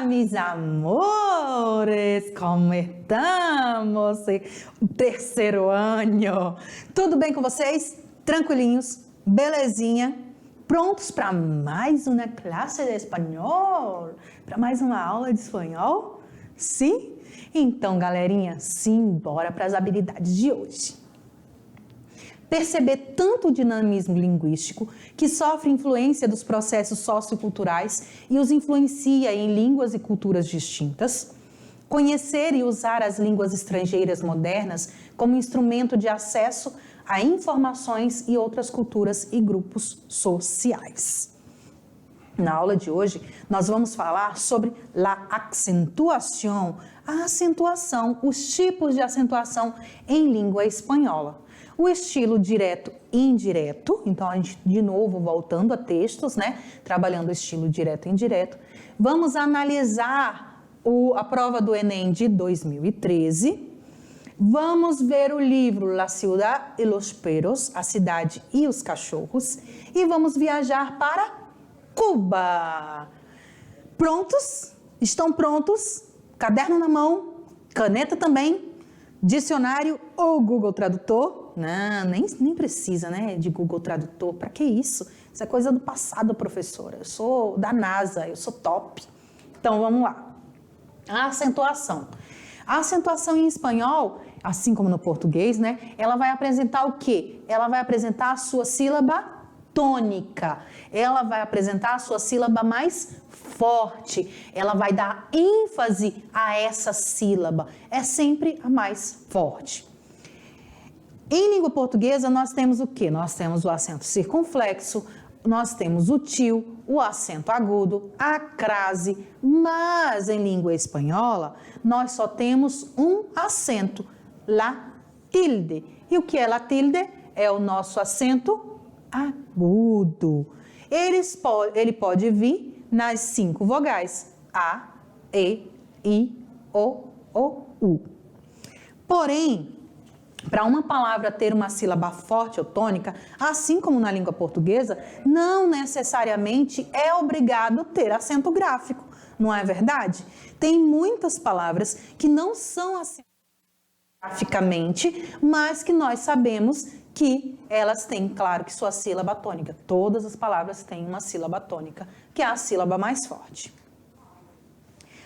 mis amores, como estamos? Terceiro ano. Tudo bem com vocês? Tranquilinhos? Belezinha? Prontos para mais uma classe de espanhol? Para mais uma aula de espanhol? Sim? Então, galerinha, simbora para as habilidades de hoje. Perceber tanto o dinamismo linguístico que sofre influência dos processos socioculturais e os influencia em línguas e culturas distintas. Conhecer e usar as línguas estrangeiras modernas como instrumento de acesso a informações e outras culturas e grupos sociais. Na aula de hoje, nós vamos falar sobre a acentuação, a acentuação, os tipos de acentuação em língua espanhola. O estilo direto e indireto, então a gente de novo voltando a textos, né? Trabalhando o estilo direto e indireto. Vamos analisar a prova do Enem de 2013. Vamos ver o livro La Ciudad y los Perros, A Cidade e os Cachorros. E vamos viajar para Cuba. Prontos? Estão prontos? Caderno na mão, caneta também, dicionário ou Google Tradutor? Não, nem precisa, né, de Google Tradutor. Para que isso? Isso é coisa do passado, professora. Eu sou da NASA, eu sou top. Então, vamos lá. A acentuação. A acentuação em espanhol, assim como no português, né, ela vai apresentar o quê? Ela vai apresentar a sua sílaba tônica. Ela vai apresentar a sua sílaba mais forte. Ela vai dar ênfase a essa sílaba. É sempre a mais forte. Em língua portuguesa, nós temos o quê? Nós temos o acento circunflexo, nós temos o tio, o acento agudo, a crase, mas em língua espanhola, nós só temos um acento, la tilde. E o que é la tilde? É o nosso acento agudo. Ele pode vir nas 5 vogais, A, E, I, O, U. Porém, para uma palavra ter uma sílaba forte ou tônica, assim como na língua portuguesa, não necessariamente é obrigado ter acento gráfico, não é verdade? Tem muitas palavras que não são assim graficamente, mas que nós sabemos que elas têm, claro, que sua sílaba tônica. Todas as palavras têm uma sílaba tônica, que é a sílaba mais forte.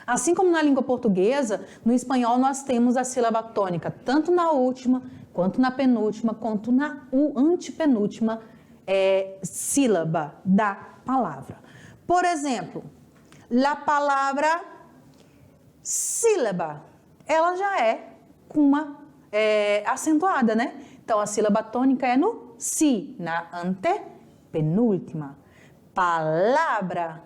Assim como na língua portuguesa, no espanhol nós temos a sílaba tônica, tanto na última, quanto na penúltima, quanto na antepenúltima sílaba da palavra. Por exemplo, a palavra sílaba, ela já é com uma acentuada, né? Então, a sílaba tônica é no si, na antepenúltima. Palavra,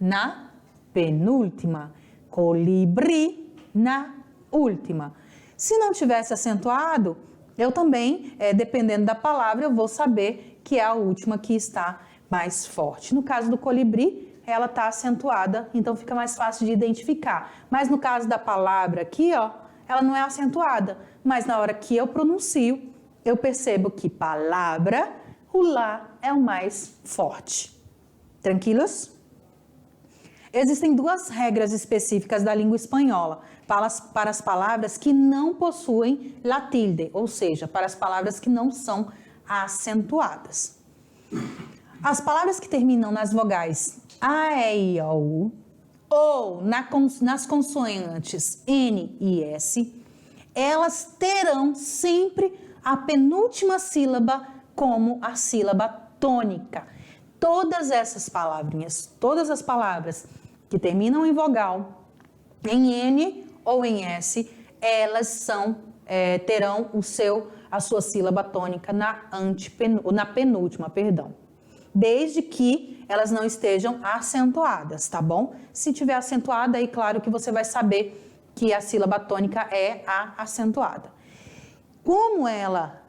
na penúltima, colibri na última. Se não tivesse acentuado, eu também, dependendo da palavra, eu vou saber que é a última que está mais forte. No caso do colibri, ela está acentuada, então fica mais fácil de identificar. Mas no caso da palavra aqui, ó, ela não é acentuada, mas na hora que eu pronuncio, eu percebo que palavra, o lá é o mais forte. Tranquilos? Existem 2 regras específicas da língua espanhola para as palavras que não possuem la tilde, ou seja, para as palavras que não são acentuadas. As palavras que terminam nas vogais A, E, I, O, U, ou nas consoantes N e S, elas terão sempre a penúltima sílaba como a sílaba tônica. Todas essas palavrinhas, todas as palavras que terminam em vogal, em N ou em S, elas terão a sua sílaba tônica na penúltima, desde que elas não estejam acentuadas, tá bom? Se tiver acentuada, aí claro que você vai saber que a sílaba tônica é a acentuada. Como ela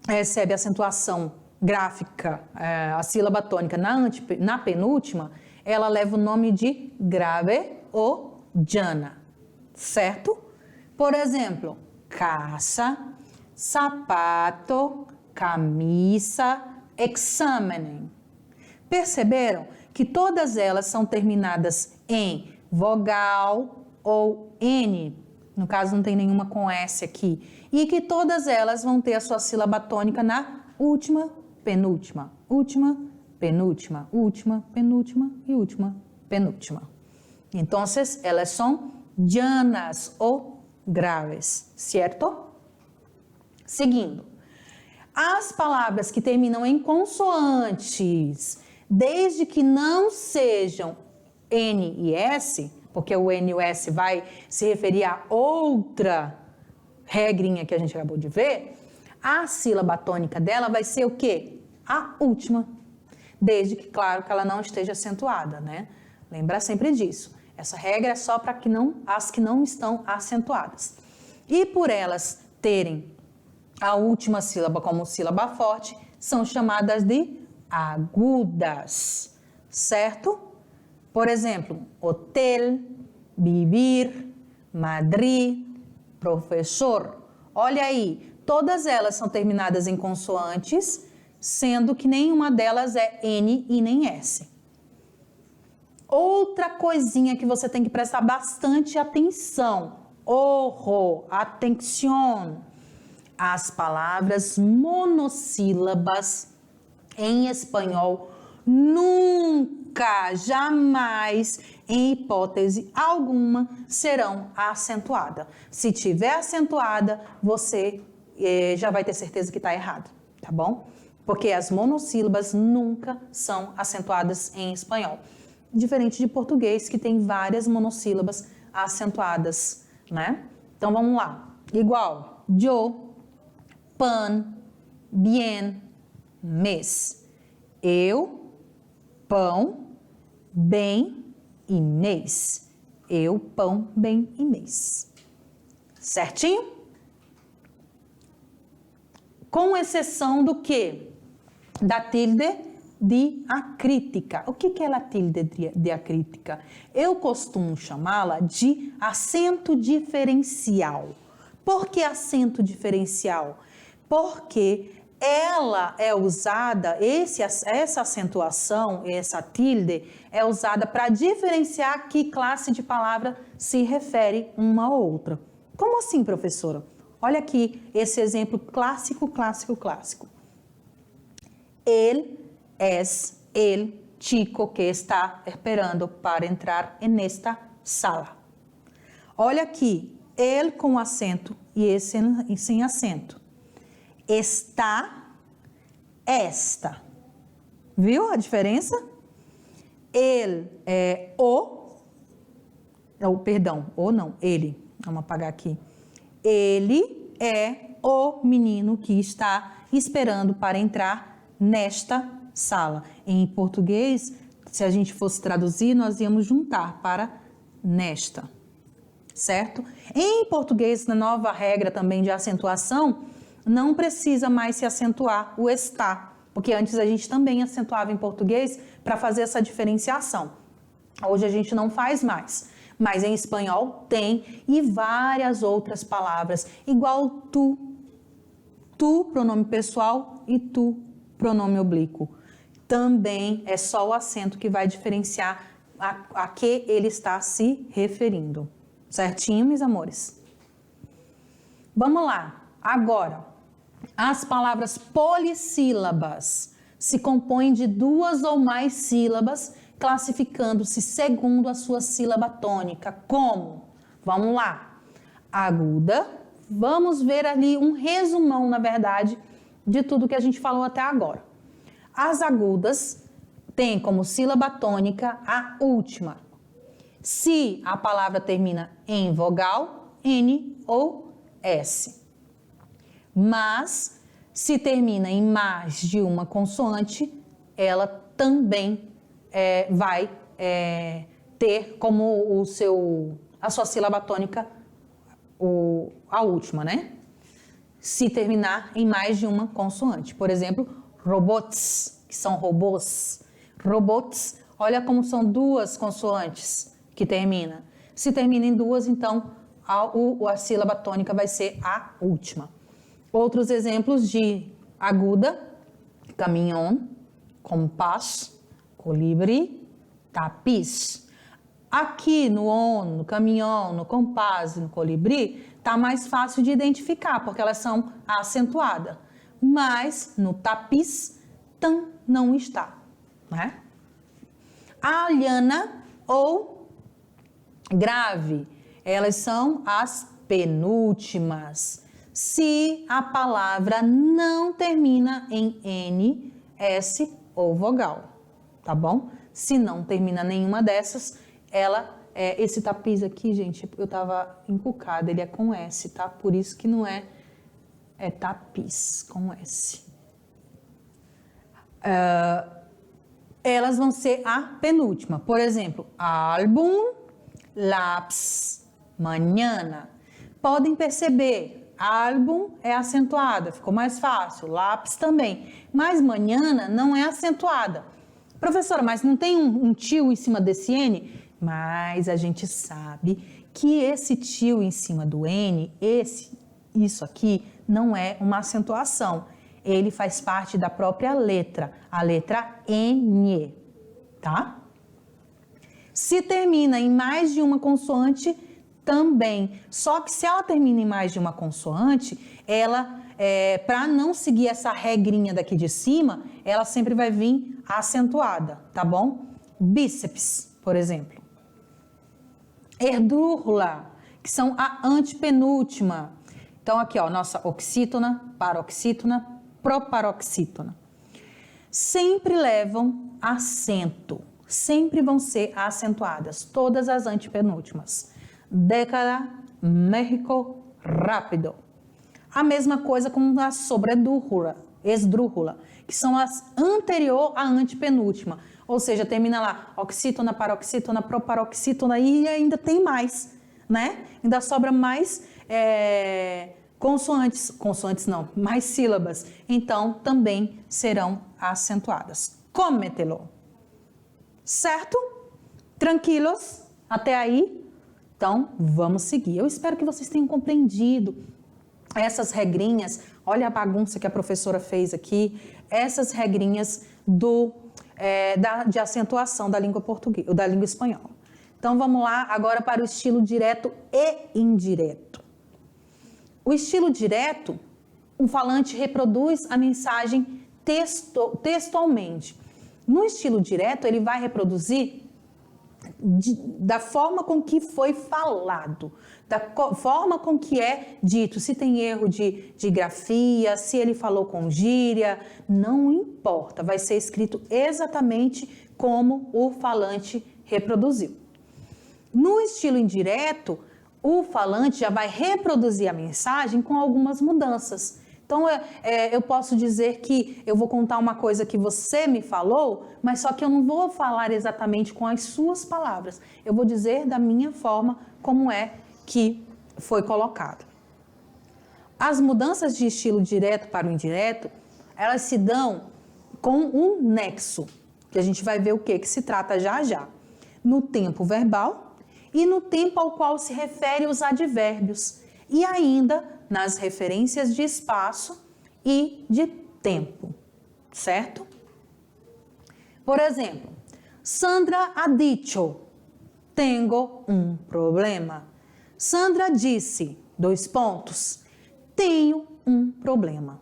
recebe acentuação gráfica, a sílaba tônica na penúltima, ela leva o nome de grave ou llana, certo? Por exemplo, casa, sapato, camisa, examen. Perceberam que todas elas são terminadas em vogal ou N, no caso não tem nenhuma com S aqui, e que todas elas vão ter a sua sílaba tônica na última, penúltima, última, penúltima, última, penúltima e última, penúltima. Então, elas são llanas ou graves, certo? Seguindo, as palavras que terminam em consoantes, desde que não sejam N e S, porque o N e o S vai se referir a outra regrinha que a gente acabou de ver, a sílaba tônica dela vai ser o quê? A última. Desde que, claro, que ela não esteja acentuada, né? Lembra sempre disso. Essa regra é só para as que não estão acentuadas. E por elas terem a última sílaba como sílaba forte, são chamadas de agudas, certo? Por exemplo, hotel, vivir, Madrid, professor. Olha aí, todas elas são terminadas em consoantes, sendo que nenhuma delas é N e nem S. Outra coisinha que você tem que prestar bastante atenção, atenção, as palavras monossílabas em espanhol nunca, jamais, em hipótese alguma, serão acentuadas. Se tiver acentuada, você já vai ter certeza que está errado, tá bom? Porque as monossílabas nunca são acentuadas em espanhol. Diferente de português, que tem várias monossílabas acentuadas, né? Então, vamos lá. Igual, yo, pan, bien, mês. Eu, pão, bem e mês. Eu, pão, bem e mês. Certinho? Com exceção do quê? Da tilde diacrítica. O que é a tilde diacrítica? Eu costumo chamá-la de acento diferencial. Por que acento diferencial? Porque ela é usada, essa acentuação, essa tilde, é usada para diferenciar a que classe de palavra se refere uma a outra. Como assim, professora? Olha aqui esse exemplo clássico. Él es el chico que está esperando para entrar en esta sala. Olha aqui, ele com acento e esse sem acento. Está, esta. Viu a diferença? Ele é ele. Vamos apagar aqui. Ele é o menino que está esperando para entrar nesta sala. Em português, se a gente fosse traduzir, nós íamos juntar para nesta, certo? Em português, na nova regra também de acentuação, não precisa mais se acentuar o está, porque antes a gente também acentuava em português para fazer essa diferenciação. Hoje a gente não faz mais, mas em espanhol tem, e várias outras palavras, igual tu, pronome pessoal, e tu, pronome oblíquo. Também é só o acento que vai diferenciar a que ele está se referindo. Certinho, meus amores? Vamos lá. Agora, as palavras polissílabas se compõem de duas ou mais sílabas, classificando-se segundo a sua sílaba tônica. Como? Vamos lá. Aguda. Vamos ver ali um resumão, na verdade, de tudo que a gente falou até agora. As agudas têm como sílaba tônica a última. Se a palavra termina em vogal, N ou S. Mas, se termina em mais de uma consoante, ela também vai ter como a sua sílaba tônica a última, né? Se terminar em mais de uma consoante. Por exemplo, robots, que são robôs. Robots, olha como são duas consoantes que termina. Se termina em duas, então a sílaba tônica vai ser a última. Outros exemplos de aguda: caminhão, compás, colibri, tapiz. Aqui no ONU, no caminhão, no compás, no colibri, tá mais fácil de identificar, porque elas são acentuadas. Mas no tapiz, tam não está, né? A alhana ou grave, elas são as penúltimas. Se a palavra não termina em N, S ou vogal, tá bom? Se não termina nenhuma dessas, esse tapiz aqui, gente, eu tava encucada, ele é com S, tá? Por isso que não é tapiz, com S. Elas vão ser a penúltima. Por exemplo, álbum, lápis, mañana. Podem perceber, álbum é acentuada, ficou mais fácil, lápis também. Mas mañana não é acentuada. Professora, mas não tem um tio em cima desse N? Mas a gente sabe que esse tio em cima do N, isso aqui, não é uma acentuação. Ele faz parte da própria letra, a letra N, tá? Se termina em mais de uma consoante, também. Só que se ela termina em mais de uma consoante, para não seguir essa regrinha daqui de cima, ela sempre vai vir acentuada, tá bom? Bíceps, por exemplo. Esdrújula, que são a antepenúltima. Então, aqui, ó, nossa oxítona, paroxítona, proparoxítona. Sempre levam acento, sempre vão ser acentuadas, todas as antepenúltimas. Década, México, rápido. A mesma coisa com a esdrújula, que são as anterior à antepenúltima. Ou seja, termina lá, oxítona, paroxítona, proparoxítona e ainda tem mais, né? Ainda sobra mais consonantes não, mais sílabas. Então, também serão acentuadas. Cómetelo. Certo? Tranquilos? Até aí? Então, vamos seguir. Eu espero que vocês tenham compreendido essas regrinhas. Olha a bagunça que a professora fez aqui. Essas regrinhas de acentuação da língua portuguesa, da língua espanhola. Então, vamos lá agora para o estilo direto e indireto. O estilo direto, o falante reproduz a mensagem textualmente. No estilo direto, ele vai reproduzir da forma com que foi falado, da forma com que é dito. Se tem erro de grafia, se ele falou com gíria, não importa, vai ser escrito exatamente como o falante reproduziu. No estilo indireto, o falante já vai reproduzir a mensagem com algumas mudanças. Então, eu posso dizer que eu vou contar uma coisa que você me falou, mas só que eu não vou falar exatamente com as suas palavras. Eu vou dizer da minha forma como é que foi colocado. As mudanças de estilo direto para o indireto, elas se dão com um nexo, que a gente vai ver o que se trata já já. No tempo verbal e no tempo ao qual se refere os advérbios. E ainda nas referências de espaço e de tempo, certo? Por exemplo, Sandra ha dicho, tengo um problema. Sandra disse, tenho um problema.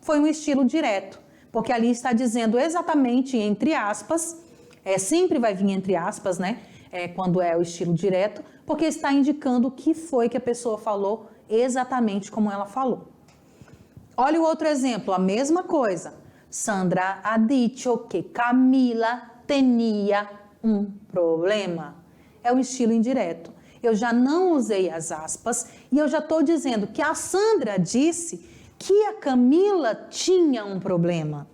Foi um estilo direto, porque ali está dizendo exatamente entre aspas, sempre vai vir entre aspas, né? Quando é o estilo direto, porque está indicando o que foi que a pessoa falou exatamente como ela falou. Olha o outro exemplo, a mesma coisa. Sandra ha dicho que Camila tenía um problema. É o estilo indireto. Eu já não usei as aspas e eu já estou dizendo que a Sandra disse que a Camila tinha um problema.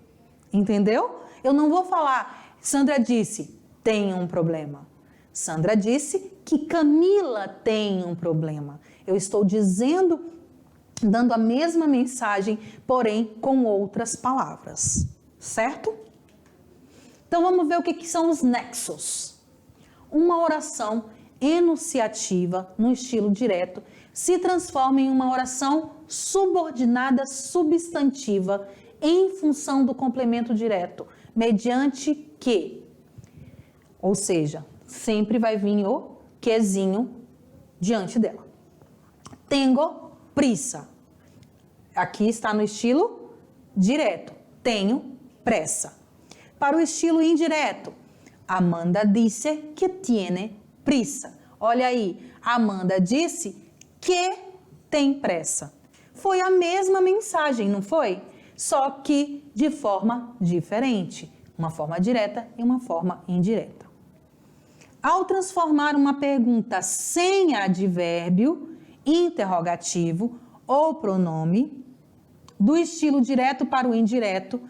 Entendeu? Eu não vou falar, Sandra disse, tem um problema. Sandra disse que Camila tem um problema. Eu estou dizendo, dando a mesma mensagem, porém com outras palavras, certo? Então vamos ver o que são os nexos. Uma oração enunciativa no estilo direto se transforma em uma oração subordinada substantiva em função do complemento direto, mediante que Ou seja, sempre vai vir o quezinho diante dela. Tengo prisa. Aqui está no estilo direto. Tenho pressa. Para o estilo indireto, Amanda disse que tiene prisa. Olha aí, Amanda disse que tem pressa. Foi a mesma mensagem, não foi? Só que de forma diferente. Uma forma direta e uma forma indireta. Ao transformar uma pergunta sem advérbio, interrogativo ou pronome, do estilo direto para o indireto,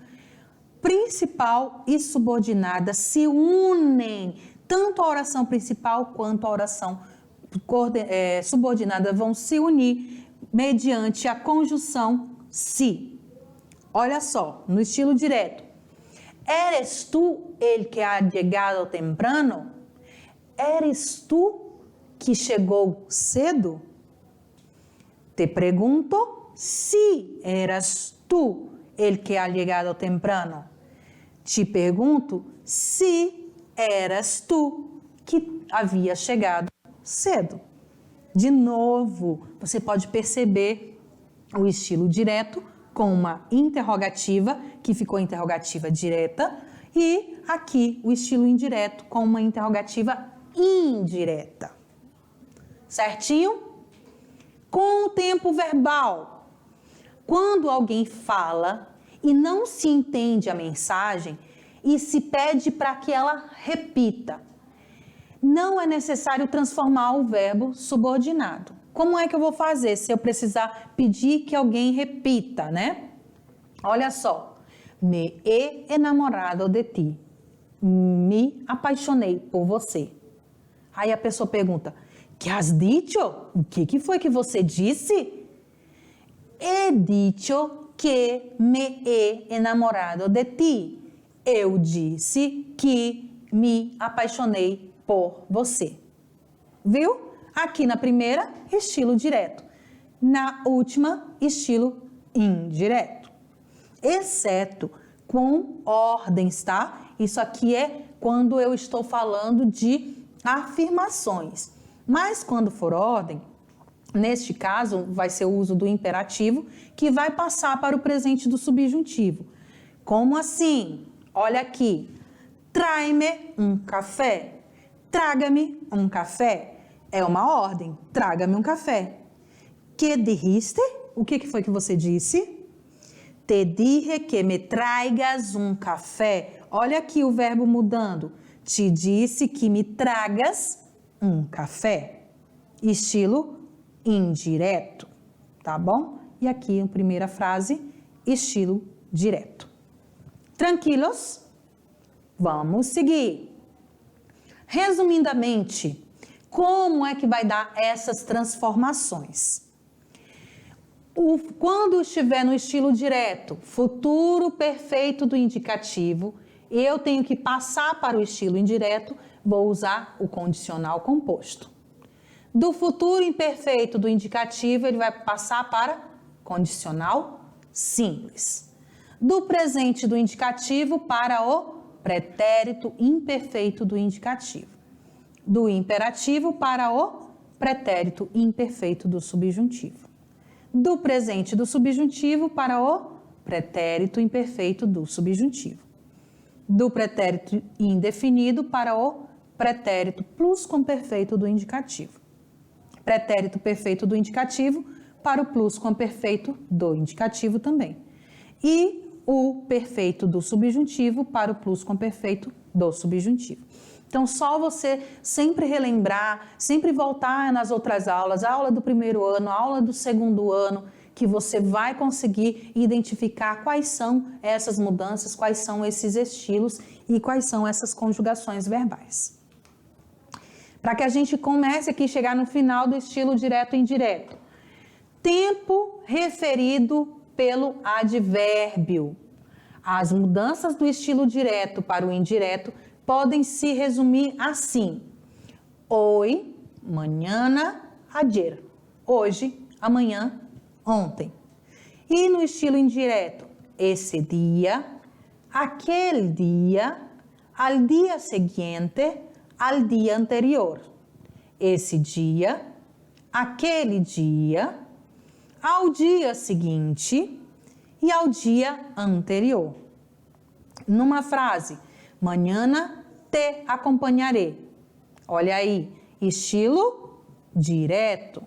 principal e subordinada se unem. Tanto a oração principal quanto a oração subordinada vão se unir mediante a conjunção si. Olha só, no estilo direto. ¿Eres tú el que ha llegado temprano? ¿Eres tú que chegou cedo? Te pregunto si eras tú el que ha llegado temprano. Te pergunto se eras tu que havia chegado cedo. De novo, você pode perceber o estilo direto com uma interrogativa, que ficou interrogativa direta, e aqui o estilo indireto com uma interrogativa indireta. Certinho? Com o tempo verbal. Quando alguém fala e não se entende a mensagem e se pede para que ela repita, não é necessário transformar o verbo subordinado. Como é que eu vou fazer se eu precisar pedir que alguém repita, né? Olha só. Me he enamorado de ti. Me apaixonei por você. Aí a pessoa pergunta, que has dicho? O que foi que você disse? He dicho que me he enamorado de ti. Eu disse que me apaixonei por você. Viu? Aqui na primeira, estilo direto. Na última, estilo indireto. Exceto com ordens, tá? Isso aqui é quando eu estou falando de afirmações. Mas quando for ordem, neste caso, vai ser o uso do imperativo, que vai passar para o presente do subjuntivo. Como assim? Olha aqui. Trai-me um café. Traga-me um café. É uma ordem. Traga-me um café. Que dijiste? O que foi que você disse? Te dije que me traigas um café. Olha aqui o verbo mudando. Te disse que me tragas um café. Estilo indireto, tá bom? E aqui a primeira frase, estilo direto. Tranquilos? Vamos seguir. Resumidamente, como é que vai dar essas transformações? Quando estiver no estilo direto, futuro perfeito do indicativo, eu tenho que passar para o estilo indireto, vou usar o condicional composto. Do futuro imperfeito do indicativo, ele vai passar para condicional simples. Do presente do indicativo para o pretérito imperfeito do indicativo. Do imperativo para o pretérito imperfeito do subjuntivo. Do presente do subjuntivo para o pretérito imperfeito do subjuntivo. Do pretérito indefinido para o pretérito plusquamperfeito do indicativo. Pretérito perfeito do indicativo para o plusquamperfeito do indicativo também. E o perfeito do subjuntivo para o plusquamperfeito do subjuntivo. Então, só você sempre relembrar, sempre voltar nas outras aulas, a aula do primeiro ano, a aula do segundo ano, que você vai conseguir identificar quais são essas mudanças, quais são esses estilos e quais são essas conjugações verbais. Para que a gente comece aqui a chegar no final do estilo direto e indireto. Tempo referido pelo advérbio. As mudanças do estilo direto para o indireto podem se resumir assim. Hoy, mañana, ayer. Hoje, amanhã, ontem. E no estilo indireto, esse dia, aquele dia, al dia seguinte, al dia anterior. Esse dia, aquele dia, ao dia seguinte e ao dia anterior. Numa frase, mañana te acompanharei. Olha aí, estilo direto.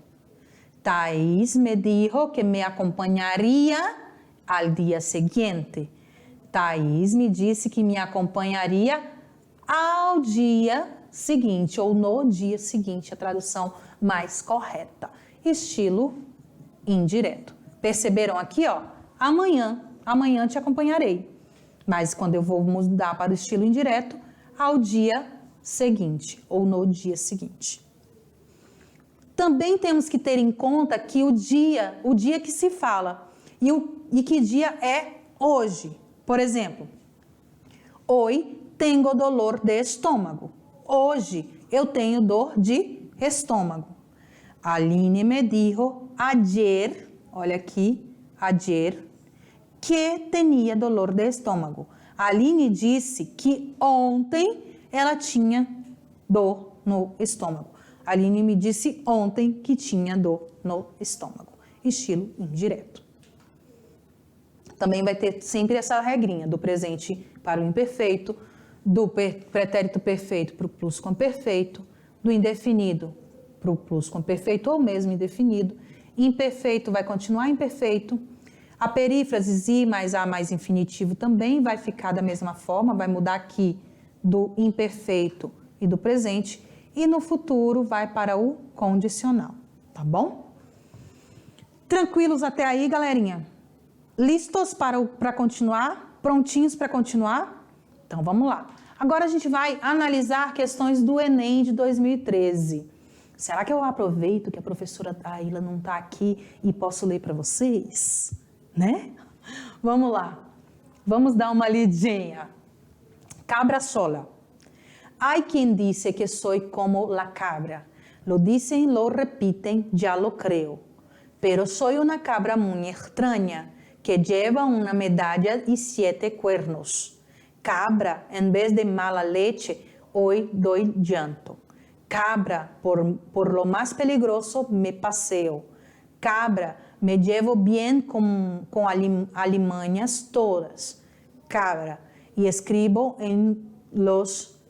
Thaís me dijo que me acompanharia al dia seguinte. Thaís me disse que me acompanharia ao dia seguinte, ou no dia seguinte, a tradução mais correta. Estilo indireto. Perceberam aqui, ó? Amanhã te acompanharei. Mas quando eu vou mudar para o estilo indireto, ao dia seguinte, ou no dia seguinte. Também temos que ter em conta que o dia que se fala, e que dia é hoje. Por exemplo, hoy tengo dolor de estômago. Hoje eu tenho dor de estômago. Aline me dijo ayer, olha aqui, ayer, que tinha dolor de estômago. Aline disse que ontem ela tinha dor no estômago. Aline me disse ontem que tinha dor no estômago. Estilo indireto. Também vai ter sempre essa regrinha do presente para o imperfeito, do pretérito perfeito para o plusquamperfeito, do indefinido para o plusquamperfeito ou mesmo indefinido. Imperfeito vai continuar imperfeito. A perífrase i mais a mais infinitivo também vai ficar da mesma forma, vai mudar aqui do imperfeito e do presente. E no futuro vai para o condicional, tá bom? Tranquilos até aí, galerinha? Listos para continuar? Prontinhos para continuar? Então vamos lá. Agora a gente vai analisar questões do Enem de 2013. Será que eu aproveito que a professora Aila não está aqui e posso ler para vocês? Né? Vamos lá. Vamos dar uma lidinha. Cabra sola. Hay quien dice que soy como la cabra. Lo dicen, lo repiten, ya lo creo. Pero soy una cabra muy extraña que lleva una medalla y 7 cuernos. Cabra, en vez de mala leche, hoy doy llanto. Cabra, por lo más peligroso me paseo. Cabra, me llevo bien con alimañas todas. Cabra, y escribo en los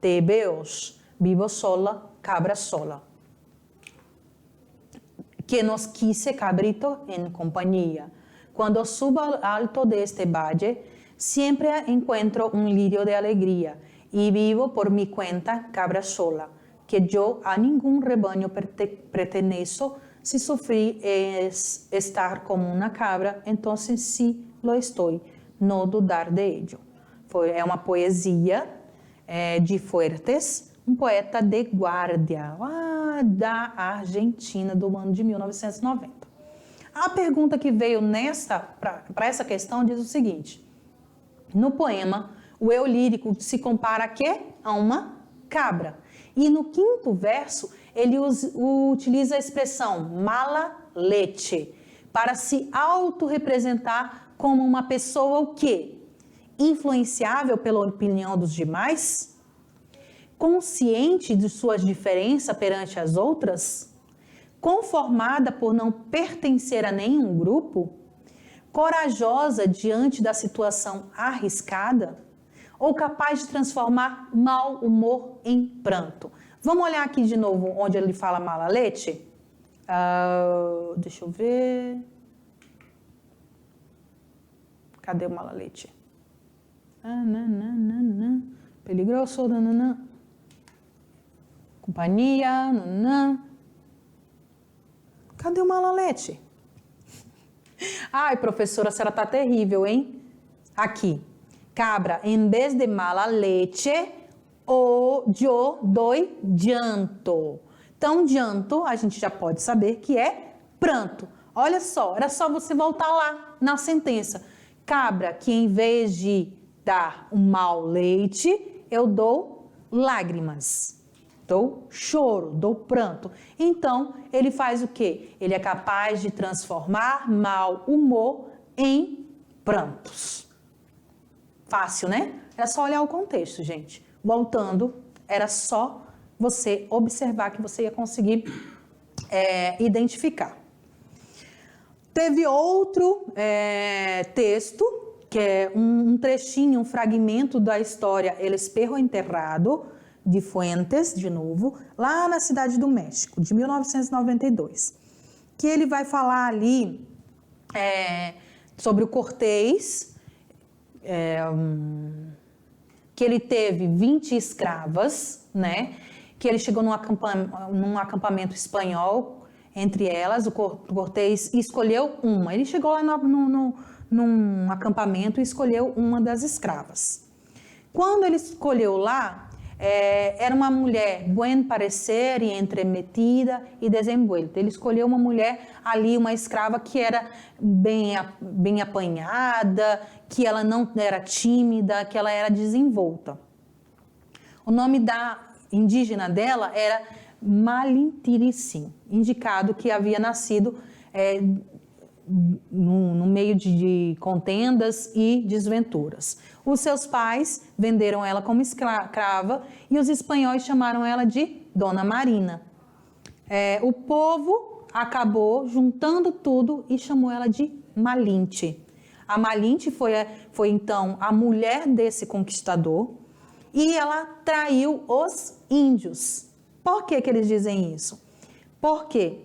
tebeos, vivo sola, cabra sola. Que nos quise cabrito en compañía. Cuando subo al alto de este valle, siempre encuentro un lirio de alegría y vivo por mi cuenta cabra sola, que yo a ningún rebaño pertenezco. Si sufrí es estar como una cabra, entonces sí lo estoy, no dudar de ello. É uma poesia de Fuertes, um poeta de guarda, da Argentina, do ano de 1990. A pergunta que veio para essa questão diz o seguinte: no poema, o eu lírico se compara a quê? A uma cabra. E no quinto verso, ele utiliza a expressão mala leche para se autorrepresentar como uma pessoa o quê? Influenciável pela opinião dos demais? Consciente de suas diferenças perante as outras? Conformada por não pertencer a nenhum grupo? Corajosa diante da situação arriscada? Ou capaz de transformar mau humor em pranto? Vamos olhar aqui de novo onde ele fala mala leche? Deixa eu ver. Cadê o mala leche? Peligroso, companhia, Cadê o mala leche? Ai, professora, a senhora tá terrível, hein? Aqui. Cabra, em vez de mala leche, yo doy llanto. Então, llanto, a gente já pode saber que é pranto. Olha só, era só você voltar lá na sentença. Cabra, que em vez de dar um mau leite, eu dou lágrimas. Dou choro, dou pranto. Então, ele faz o quê? Ele é capaz de transformar mau humor em prantos. Fácil, né? Era só olhar o contexto, gente. Voltando, era só você observar que você ia conseguir identificar. Teve outro texto, que é um trechinho, um fragmento da história El Espejo Enterrado, de Fuentes, de novo, lá na Cidade do México, de 1992. Que ele vai falar ali sobre o Cortés, que ele teve 20 escravas, né? Que ele chegou num acampamento espanhol, entre elas, o Cortés escolheu uma. Ele chegou lá num acampamento e escolheu uma das escravas. Quando ele escolheu lá, era uma mulher buen parecer e entremetida e desenvuelta. Ele escolheu uma mulher ali, uma escrava que era bem apanhada, que ela não era tímida, que ela era desenvolta. O nome da indígena dela era Malintiricim, indicado que havia nascido no meio de contendas e desventuras. Os seus pais venderam ela como escrava e os espanhóis chamaram ela de Dona Marina. O povo acabou juntando tudo e chamou ela de Malinche. A Malinche foi então a mulher desse conquistador e ela traiu os índios. Por que eles dizem isso? Porque,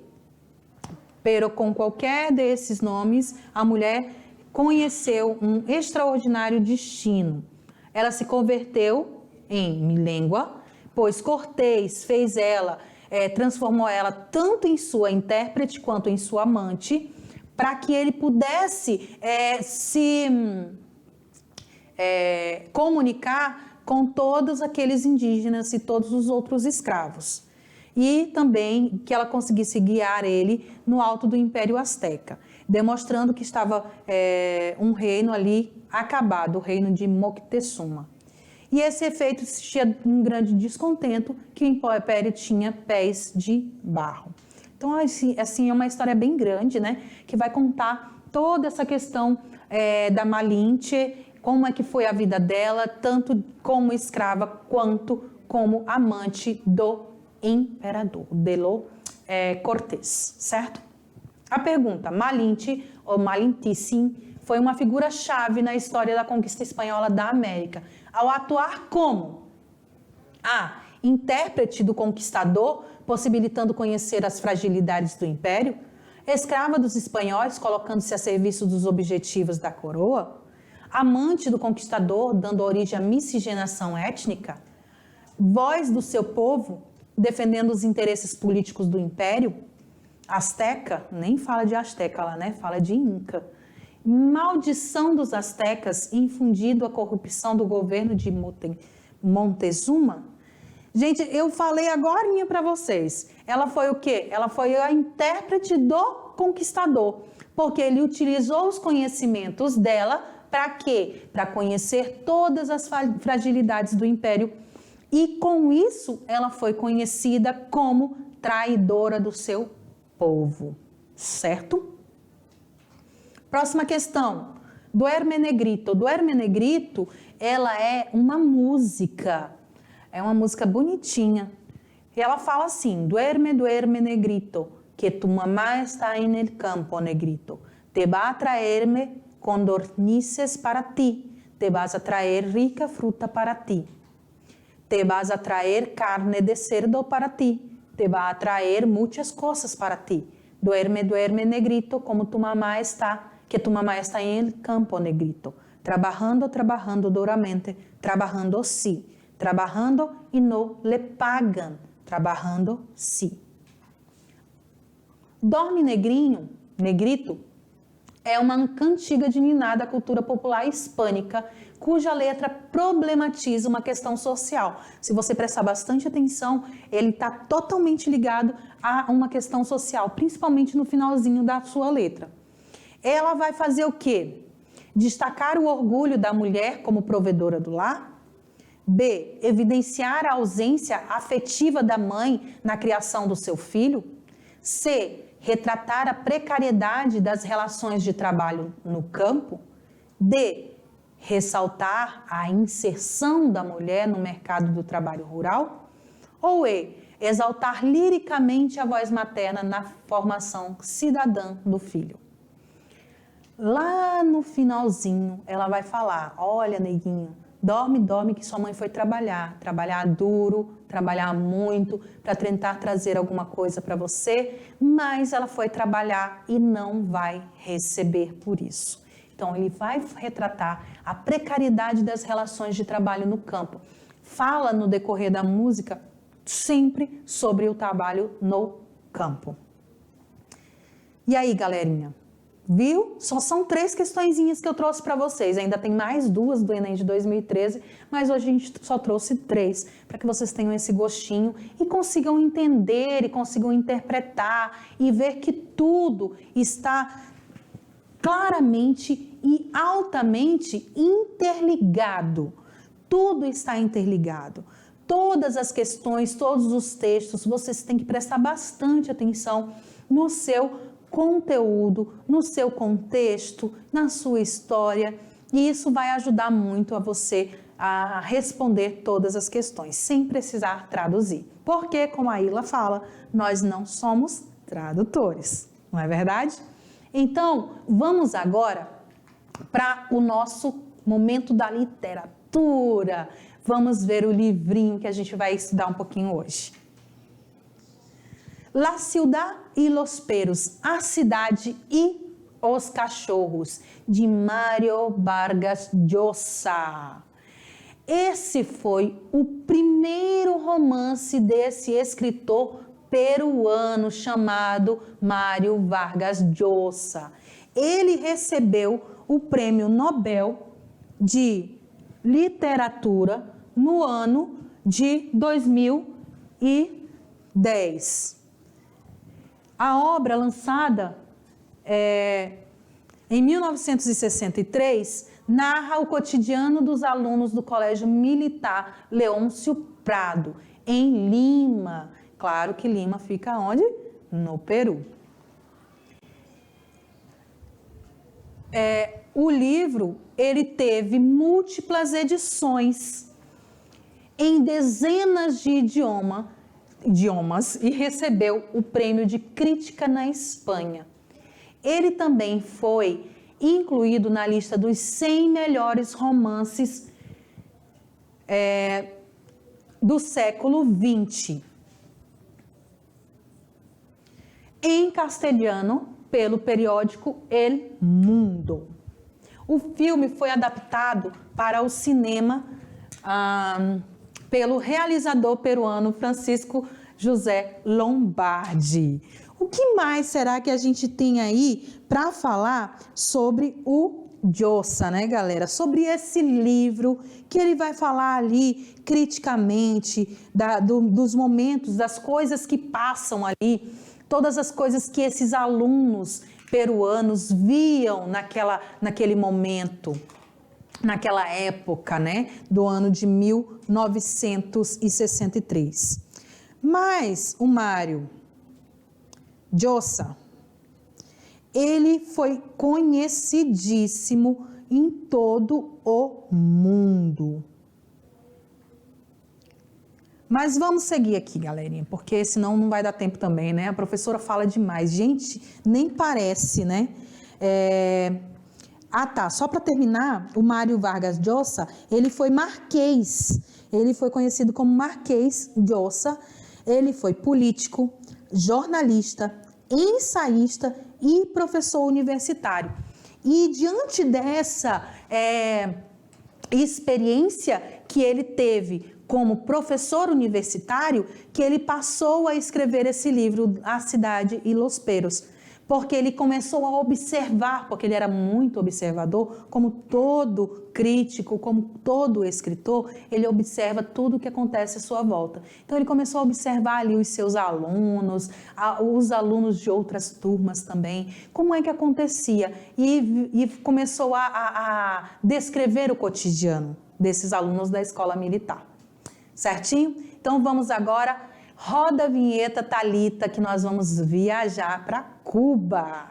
com qualquer desses nomes, a mulher conheceu um extraordinário destino. Ela se converteu em milêngua, pois Cortés fez ela, transformou ela tanto em sua intérprete quanto em sua amante, para que ele pudesse se comunicar com todos aqueles indígenas e todos os outros escravos. E também que ela conseguisse guiar ele no alto do Império Azteca, demonstrando que estava um reino ali acabado, o reino de Moctezuma. E esse efeito tinha um grande descontento que o Império tinha pés de barro. Então, assim, é uma história bem grande, né? Que vai contar toda essa questão da Malinche, como é que foi a vida dela, tanto como escrava quanto como amante do imperador, Cortés, certo? A pergunta, Malinche ou Malintíssim foi uma figura-chave na história da conquista espanhola da América, ao atuar como a intérprete do conquistador, possibilitando conhecer as fragilidades do império, escrava dos espanhóis, colocando-se a serviço dos objetivos da coroa, amante do conquistador, dando origem à miscigenação étnica, voz do seu povo, defendendo os interesses políticos do império, Azteca, nem fala de Azteca lá, né? Fala de Inca. Maldição dos aztecas, infundido a corrupção do governo de Montezuma. Gente, eu falei agorinha para vocês. Ela foi o quê? Ela foi a intérprete do conquistador, porque ele utilizou os conhecimentos dela para quê? Para conhecer todas as fragilidades do império e com isso ela foi conhecida como traidora do seu povo, certo? Próxima questão, Duerme Negrito. Duerme Negrito, ela é uma música bonitinha. E ela fala assim, Duerme, duerme negrito, que tu mamá está en el campo negrito, te va a traerme codornices para ti, te vas a traer rica fruta para ti, te vas a traer carne de cerdo para ti, te va a traer muchas cosas para ti. Duerme, duerme negrito, como tu mamá está, que tu mamá está en el campo negrito, trabajando, trabajando duramente, trabajando sí, trabajando y no le pagan, trabajando sí. Dorme negrinho, negrito, é uma cantiga de niná da cultura popular hispânica, cuja letra problematiza uma questão social. Se você prestar bastante atenção, ele está totalmente ligado a uma questão social, principalmente no finalzinho da sua letra. Ela vai fazer o quê? Destacar o orgulho da mulher como provedora do lar. B. Evidenciar a ausência afetiva da mãe na criação do seu filho. C. Retratar a precariedade das relações de trabalho no campo. D. ressaltar a inserção da mulher no mercado do trabalho rural? Ou E, exaltar liricamente a voz materna na formação cidadã do filho? Lá no finalzinho, ela vai falar: olha, neguinho, dorme, dorme que sua mãe foi trabalhar duro, trabalhar muito para tentar trazer alguma coisa para você, mas ela foi trabalhar e não vai receber por isso. Então, ele vai retratar a precariedade das relações de trabalho no campo. Fala no decorrer da música sempre sobre o trabalho no campo. E aí, galerinha? Viu? Só são 3 questõezinhas que eu trouxe para vocês. Ainda tem mais 2 do Enem de 2013, mas hoje a gente só trouxe 3 para que vocês tenham esse gostinho e consigam entender e consigam interpretar e ver que tudo está claramente e altamente interligado. Tudo está interligado. Todas as questões, todos os textos, vocês têm que prestar bastante atenção no seu conteúdo, no seu contexto, na sua história, e isso vai ajudar muito a você a responder todas as questões, sem precisar traduzir. Porque, como a Ilha fala, nós não somos tradutores, não é verdade? Então, vamos agora para o nosso momento da literatura. Vamos ver o livrinho que a gente vai estudar um pouquinho hoje. La Ciudad y los Perros, A Cidade e os Cachorros, de Mário Vargas Llosa. Esse foi o primeiro romance desse escritor peruano chamado Mário Vargas Llosa. Ele recebeu o Prêmio Nobel de Literatura no ano de 2010. A obra, lançada em 1963, narra o cotidiano dos alunos do Colégio Militar Leôncio Prado, em Lima. Claro que Lima fica onde? No Peru. O livro, ele teve múltiplas edições em dezenas de idiomas e recebeu o prêmio de crítica na Espanha. Ele também foi incluído na lista dos 100 melhores romances do século XX. Em castelhano, pelo periódico El Mundo. O filme foi adaptado para o cinema pelo realizador peruano Francisco José Lombardi. O que mais será que a gente tem aí para falar sobre o Llosa, né, galera? Sobre esse livro que ele vai falar ali criticamente dos momentos, das coisas que passam ali, todas as coisas que esses alunos peruanos viam naquele momento, naquela época, né, do ano de 1963. Mas o Mário Llosa, ele foi conhecidíssimo em todo o mundo. Mas vamos seguir aqui, galerinha, porque senão não vai dar tempo também, né? A professora fala demais. Gente, nem parece, né? Só para terminar, o Mário Vargas Llosa, ele foi marquês. Ele foi conhecido como Marquês Llosa. Ele foi político, jornalista, ensaísta e professor universitário. E diante dessa experiência que ele teve como professor universitário, que ele passou a escrever esse livro, A Cidade e los Perros, porque ele começou a observar, porque ele era muito observador, como todo crítico, como todo escritor, ele observa tudo o que acontece à sua volta. Então ele começou a observar ali os seus alunos, os alunos de outras turmas também, como é que acontecia, e começou a descrever o cotidiano desses alunos da escola militar. Certinho? Então vamos agora, roda a vinheta, Thalita, que nós vamos viajar para Cuba.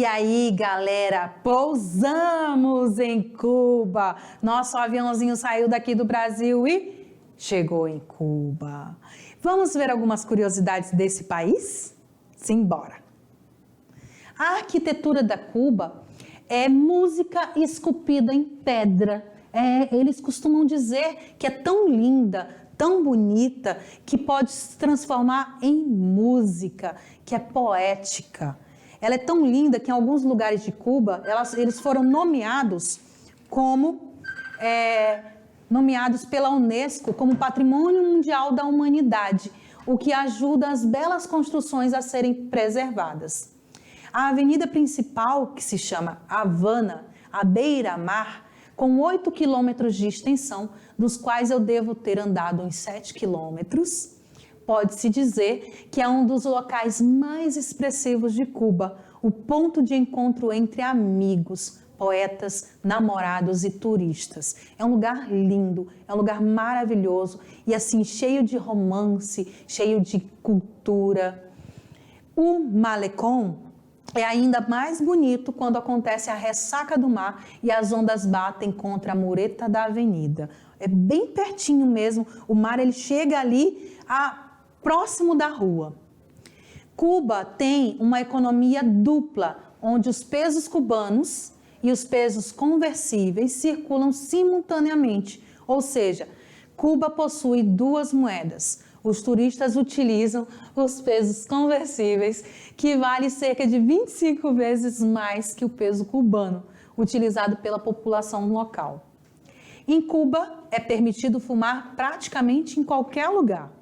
E aí, galera, pousamos em Cuba. Nosso aviãozinho saiu daqui do Brasil e chegou em Cuba. Vamos ver algumas curiosidades desse país? Simbora! A arquitetura da Cuba é música esculpida em pedra. Eles costumam dizer que é tão linda, tão bonita, que pode se transformar em música, que é poética. Ela é tão linda que em alguns lugares de Cuba, eles foram nomeados pela Unesco como Patrimônio Mundial da Humanidade, o que ajuda as belas construções a serem preservadas. A avenida principal, que se chama Havana, à beira-mar, com 8 quilômetros de extensão, dos quais eu devo ter andado uns 7 quilômetros, pode-se dizer que é um dos locais mais expressivos de Cuba, o ponto de encontro entre amigos, poetas, namorados e turistas. É um lugar lindo, é um lugar maravilhoso e assim cheio de romance, cheio de cultura. O Malecón é ainda mais bonito quando acontece a ressaca do mar e as ondas batem contra a mureta da avenida. É bem pertinho mesmo, o mar ele chega ali próximo da rua. Cuba tem uma economia dupla, onde os pesos cubanos e os pesos conversíveis circulam simultaneamente, ou seja, Cuba possui duas moedas. Os turistas utilizam os pesos conversíveis, que vale cerca de 25 vezes mais que o peso cubano, utilizado pela população local. Em Cuba, é permitido fumar praticamente em qualquer lugar.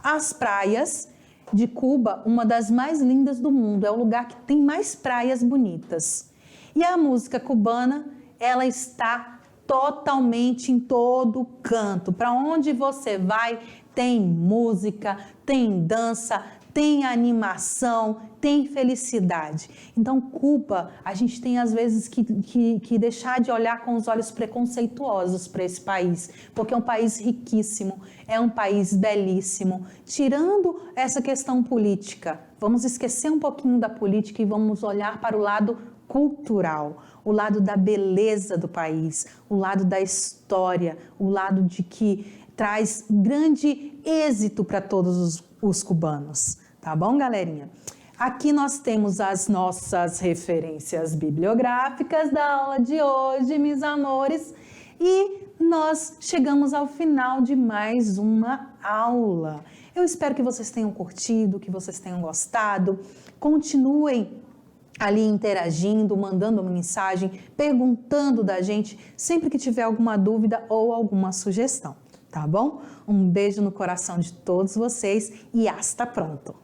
As praias de Cuba, uma das mais lindas do mundo, é o lugar que tem mais praias bonitas. E a música cubana, ela está totalmente em todo canto. Para onde você vai, tem música, tem dança, tem animação, tem felicidade. Então, Cuba, a gente tem às vezes que deixar de olhar com os olhos preconceituosos para esse país, porque é um país riquíssimo, é um país belíssimo. Tirando essa questão política, vamos esquecer um pouquinho da política e vamos olhar para o lado cultural, o lado da beleza do país, o lado da história, o lado de que traz grande êxito para todos os cubanos. Tá bom, galerinha? Aqui nós temos as nossas referências bibliográficas da aula de hoje, meus amores, e nós chegamos ao final de mais uma aula. Eu espero que vocês tenham curtido, que vocês tenham gostado. Continuem ali interagindo, mandando uma mensagem, perguntando da gente sempre que tiver alguma dúvida ou alguma sugestão, tá bom? Um beijo no coração de todos vocês e hasta pronto!